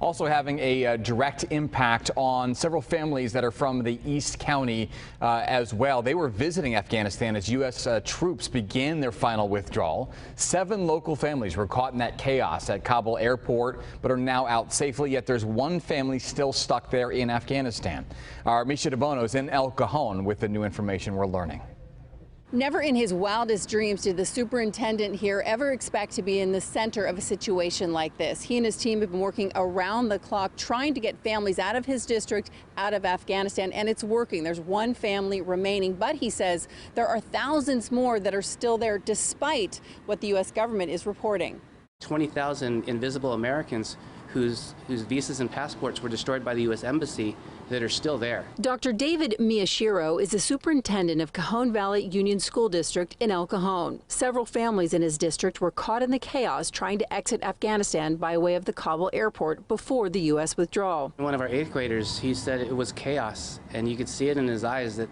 also having a direct impact on several families that are from the East County as well. They were visiting Afghanistan as U.S. Troops began their final withdrawal. 7 local families were caught in that chaos at Kabul airport, but are now out safely. Yet there's one family still stuck there in Afghanistan. Our Misha DeBono is in El Cajon with the new information we're learning. Never in his wildest dreams did the superintendent here ever expect to be in the center of a situation like this. He and his team have been working around the clock trying to get families out of his district, out of Afghanistan, and it's working. There's one family remaining, but he says there are thousands more that are still there despite what the U.S. government is reporting. 20,000 invisible Americans whose visas and passports were destroyed by the U.S. Embassy that are still there. Dr. David Miyashiro is the superintendent of Cajon Valley Union School District in El Cajon. Several families in his district were caught in the chaos trying to exit Afghanistan by way of the Kabul airport before the U.S. withdrawal. One of our 8th graders, he said it was chaos, and you could see it in his eyes that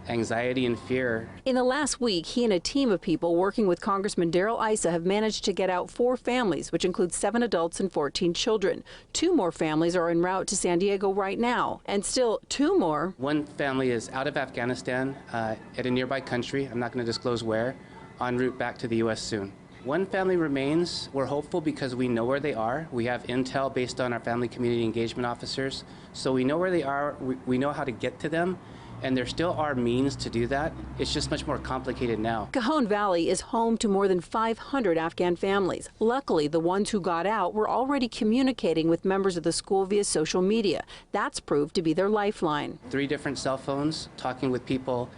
anxiety and fear. In the last week, he and a team of people working with Congressman Darrell Issa have managed to get out 4 families, which include 7 adults and 14 children. 2 more families are en route to San Diego right now, and still 2 more. One family is out of Afghanistan at a nearby country, I'm not going to disclose where, en route back to the U.S. soon. One family remains. We're hopeful because we know where they are. We have intel based on our family community engagement officers, so we know where they are, we know how to get to them. And there still are means to do that. It's just much more complicated now. Cajon Valley is home to more than 500 Afghan families. Luckily, the ones who got out were already communicating with members of the school via social media. That's proved to be their lifeline. 3 different cell phones, talking with people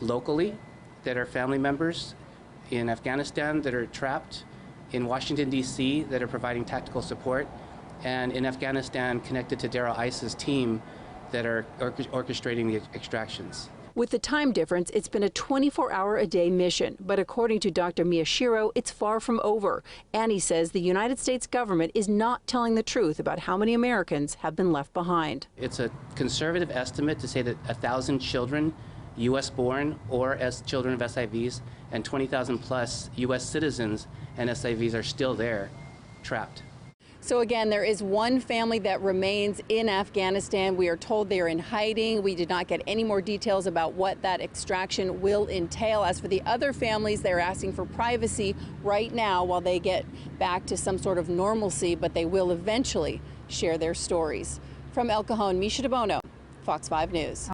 locally that are family members in Afghanistan that are trapped, in Washington, D.C. that are providing tactical support, and in Afghanistan connected to Darrell Issa's team that are orchestrating the extractions. With the time difference, it's been a 24-hour-a-day mission. But according to Dr. Miyashiro, it's far from over. And he says the United States government is not telling the truth about how many Americans have been left behind. It's a conservative estimate to say that 1,000 children, U.S.-born or as children of SIVs, and 20,000 plus U.S. citizens and SIVs are still there, trapped. So again, there is one family that remains in Afghanistan. We are told they are in hiding. We did not get any more details about what that extraction will entail. As for the other families, they're asking for privacy right now while they get back to some sort of normalcy, but they will eventually share their stories. From El Cajon, Misha DeBono, Fox 5 News.